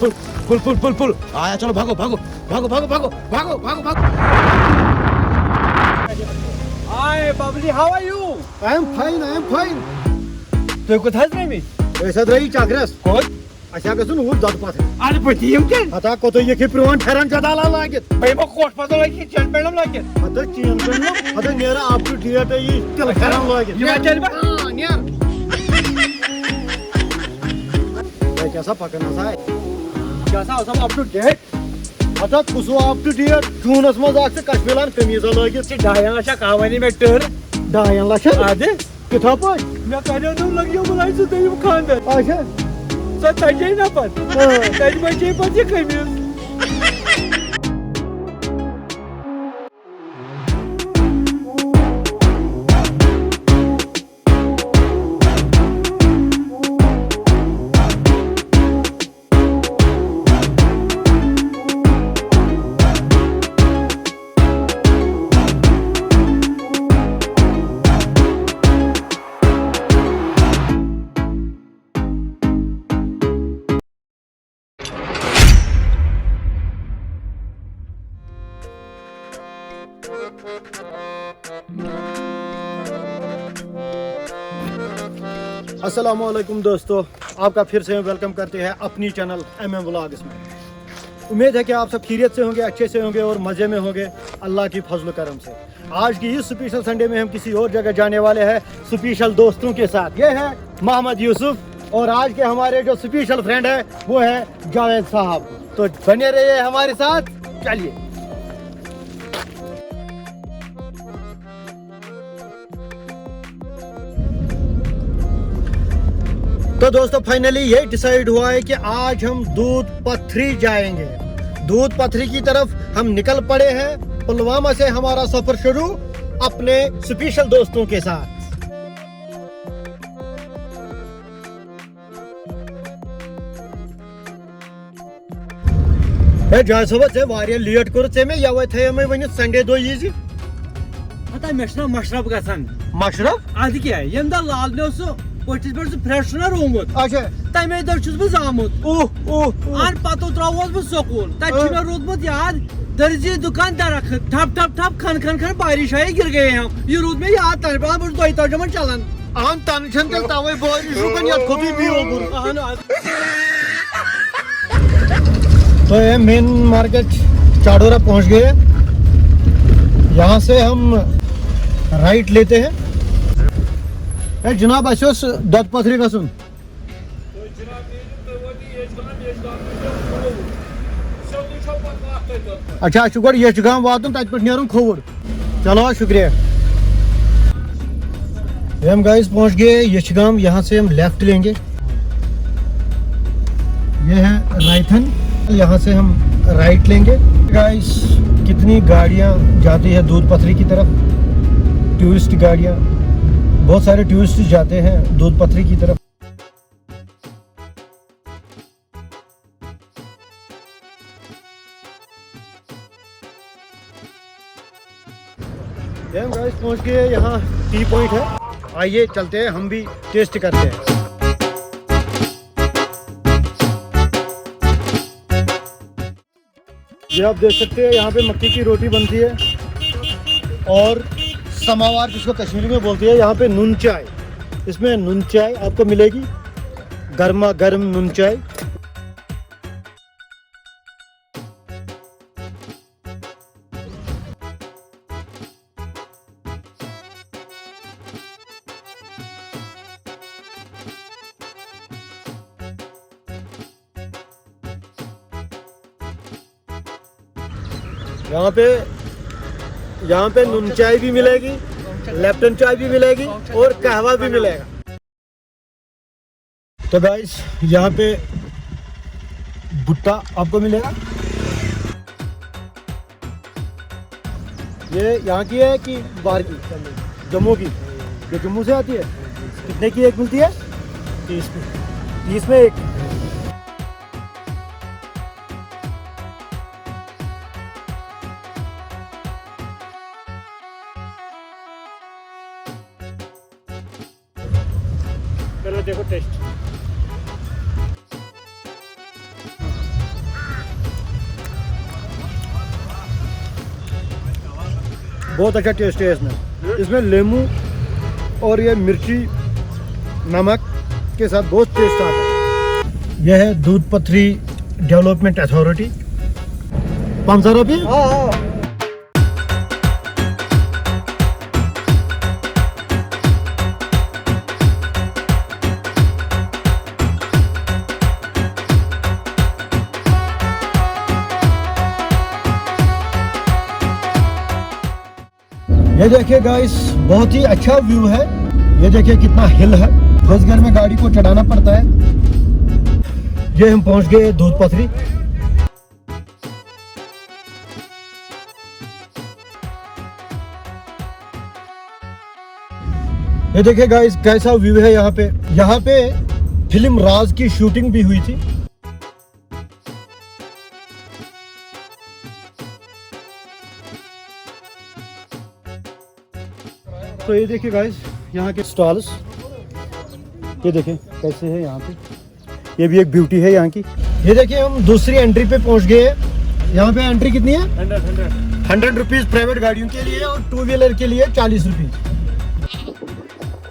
पुल पुल पुल पुल पुल आया, चलो भागो भागो भागो भागो भागो भागो भागो भागो। Hi, Bubbly, how are you? I am fine. Tuh kuthays memi? ऐसा रही चाकरस Kot? अच्छा गसुन वो दत पाथे Ali patiyum ken? अता को तो ये कि प्रवन ठहरन चदाला लागित Bayma kot pato lagi chel pelam lagi. अता चीन पेन अता नेरा आप टू डिएट ये चल ठहरन लागित You want tell me? हां नियर ये कैसा पकना सा Jasa सब up to date. अता कुसो आप टू डिएट जूनस मज आक कश्मीरान कमीज लागित Si dayan lasha kahwani में tur. डायन लक्ष Ade? किथा पर मैं कहने दो लगी बुलाई से तेरी खानदार. अच्छा Sa tajay na pat. Tajay bachey pat ye kamiz. अस्सलाम वालेकुम दोस्तों, आपका फिर से वेलकम करते हैं अपनी चैनल MM व्लॉग्स में। उम्मीद है कि आप सब खैरियत से होंगे, अच्छे से होंगे और मज़े में होंगे अल्लाह की फजल करम से। आज की इस स्पेशल संडे में हम किसी और जगह जाने वाले हैं स्पेशल दोस्तों के साथ। ये है मोहम्मद यूसुफ और आज के हमारे जो स्पेशल फ्रेंड है वो है जावेद साहब। तो बने रहिए हमारे साथ, चलिए। तो दोस्तों फाइनली ये डिसाइड हुआ है कि आज हम दूध पथरी जाएंगे। दूध पथरी की तरफ हम निकल पड़े हैं। पुलवामा से हमारा सफर शुरू अपने स्पेशल दोस्तों के साथ। जाय सोबत से वारिया लेट कर चे में यवे थे में वनि संडे दो यीजी Ata meşna maşrab gasan. Musharraf Adi ki yanda lal ne olsa Potis bir freshener olmut. अच्छा Taymay dörçüz bu zamut. Oh An pato travos bu sokul. Ta çime rodmut यार दर्जी दुकानदार ठप ठप ठप खन खन खन बारिश आए गिर गए हैं ये रोड में याद तार पर मुझे तो तर्जमन चलन आन तनशन के तावे बोरी शुकन या खुदी भी ओबुर तो ये मेन मार्केट चाडोरा पहुंच गए। यहाँ से हम राइट लेते हैं। ए जनाब अशोस दत पथरी का सुन अच्छा शुगर यशगाम वातन तत पे नेरुन खोवर। चलो शुक्रिया। हम गाइस पहुंच गए यशगाम। यहाँ से हम लेफ्ट लेंगे। ये है रायथन, यहाँ से हम राइट लेंगे। गाइस कितनी गाड़ियाँ जाती है दूध पथरी की तरफ, टूरिस्ट गाड़ियाँ। बहुत सारे टूरिस्ट जाते हैं दूध पथरी की तरफ। हम गाइस पहुंच गए। यहाँ टी पॉइंट है, आइए चलते हैं, हम भी टेस्ट करते हैं। ये आप देख सकते हैं यहाँ पे मक्की की रोटी बनती है और समावार जिसको कश्मीरी में बोलती है। यहाँ पे नून चाय, इसमें नून चाय आपको मिलेगी, गर्मा गर्म नून चाय। यहाँ पे नून चाय भी मिलेगी, लेप्टन चाय भी मिलेगी और कहवा भी मिलेगा। तो गाइस यहाँ पे भुट्टा आपको मिलेगा। ये यहाँ की है कि बाहर की? जम्मू की। ये जम्मू से आती है। कितने की एक मिलती है? 30 में एक। चलो देखो टेस्ट। बहुत अच्छा टेस्ट है इसमें। इसमें लेमू और ये मिर्ची नमक के साथ बहुत टेस्ट आता है। यह है दूध पथरी डेवलपमेंट अथॉरिटी। 500 रुपये। हाँ ये देखिए गाइस, बहुत ही अच्छा व्यू है। ये देखिए कितना हिल है, फर्स्ट गियर में गाड़ी को चढ़ाना पड़ता है। ये हम पहुंच गए दूध पथरी। ये देखिए गाइस कैसा व्यू है यहाँ पे। यहाँ पे फिल्म राज की शूटिंग भी हुई थी। तो ये देखिए गाइस यहाँ के स्टॉल्स, ये देखिए कैसे है यहाँ पे। ये भी एक ब्यूटी है यहाँ की। ये देखिए हम दूसरी एंट्री पे पहुँच गए हैं। यहाँ पे एंट्री कितनी है? 100 रुपीज़ प्राइवेट गाड़ियों के लिए और 2 व्हीलर के लिए 40 रुपीज़।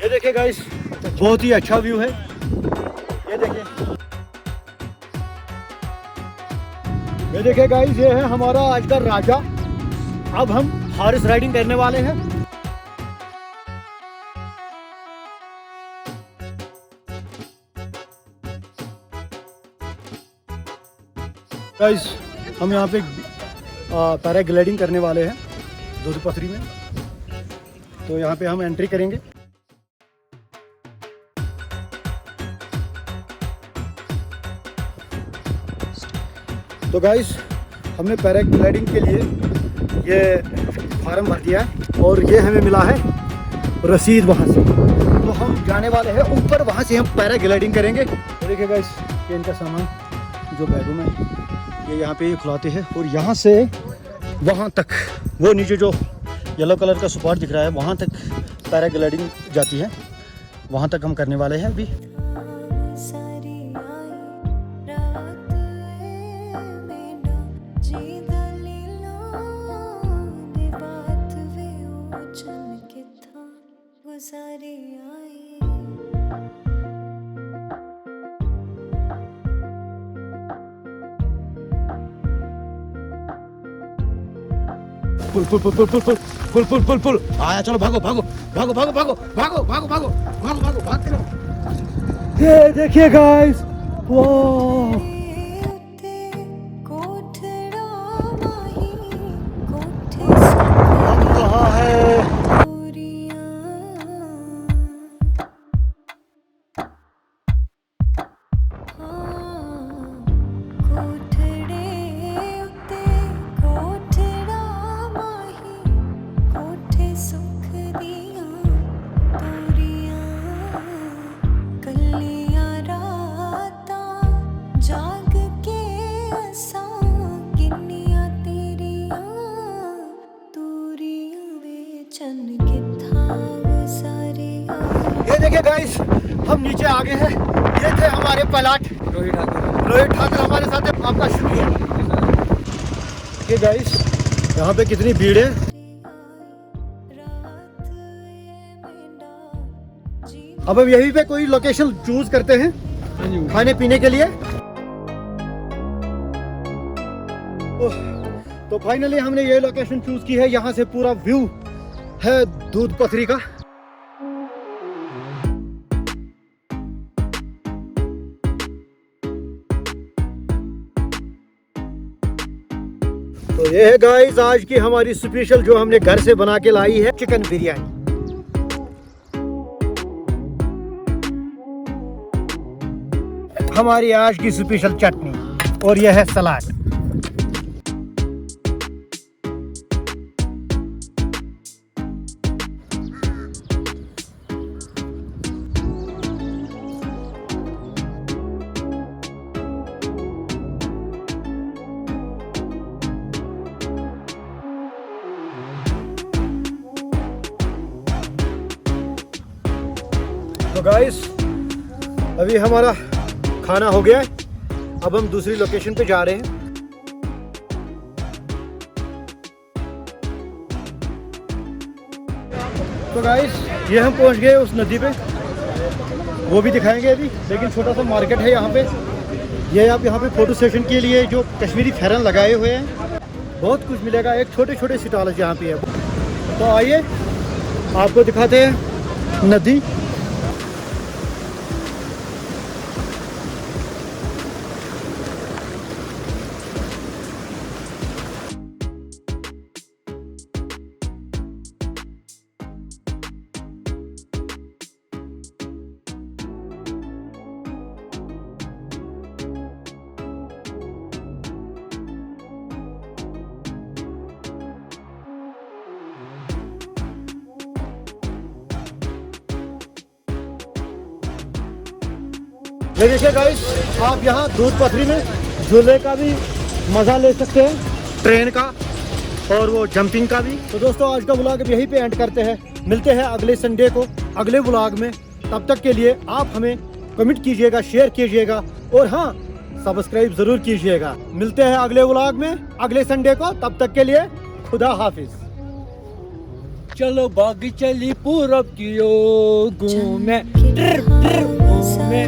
ये देखिए गाइस बहुत ही अच्छा व्यू है। ये देखिए गाइस, ये है हमारा आज का राजा। अब हम हॉर्स राइडिंग करने वाले हैं। गाइस हम यहाँ पे पैराग्लाइडिंग करने वाले हैं दूध पथरी में। तो यहाँ पे हम एंट्री करेंगे। तो गाइस हमने पैराग्लाइडिंग के लिए ये फॉर्म भर दिया है और ये हमें मिला है रसीद वहाँ से। तो हम जाने वाले हैं ऊपर, वहाँ से हम पैराग्लाइडिंग करेंगे। तो देखिए गाइस ये इनका सामान जो बैगों में ये यहाँ पे खुलाते हैं और यहाँ से वहाँ तक, वो नीचे जो येलो कलर का सपोर्ट दिख रहा है वहाँ तक पैराग्लाइडिंग जाती है। वहाँ तक हम करने वाले हैं अभी। पुल पुल पुल पुल पुल पुल पुल पुल पुल पुल आया, चलो भागो भागो भागो भागो भागो भागो भागो भागो भागो भागो भाग चलो। ये देखिए गाइस, वाह कहाँ है। ये देखिए गाइस हम नीचे आ गए हैं। ये थे हमारे पायलट रोहित ठाकुर हमारे साथ है। आपका शुक्रिया। ये गाइस यहाँ पे कितनी भीड़ है। अब हम यहीं पे कोई लोकेशन चूज करते हैं खाने पीने के लिए। तो फाइनली हमने ये लोकेशन चूज की है। यहाँ से पूरा व्यू है दूध पथरी का। तो ये है गाइस आज की हमारी स्पेशल जो हमने घर से बना के लाई है चिकन बिरयानी। हमारी आज की स्पेशल चटनी और यह है सलाद। तो गाइस अभी हमारा खाना हो गया है। अब हम दूसरी लोकेशन पे जा रहे हैं। तो गाइस ये हम पहुंच गए उस नदी पे, वो भी दिखाएंगे अभी। लेकिन छोटा सा मार्केट है यहाँ पे। ये आप यहाँ पे फोटो सेशन के लिए जो कश्मीरी फेरन लगाए हुए हैं, बहुत कुछ मिलेगा। एक छोटे छोटे स्टॉल यहाँ पे है। तो आइए आपको दिखाते हैं नदी। ये देखिए गाइस, आप यहाँ दूध पथरी में झूले का भी मज़ा ले सकते हैं, ट्रेन का और वो जंपिंग का भी। तो दोस्तों आज का व्लॉग अब यहीं पे एंड करते हैं। मिलते हैं अगले संडे को अगले व्लॉग में। तब तक के लिए आप हमें कमेंट कीजिएगा, शेयर कीजिएगा और हाँ सब्सक्राइब ज़रूर कीजिएगा। मिलते हैं अगले व्लॉग में अगले संडे को। तब तक के लिए खुदा हाफिज। चलो बागी चली पूरब की ओर घूमे, ट्रिप ट्रिप घूमे।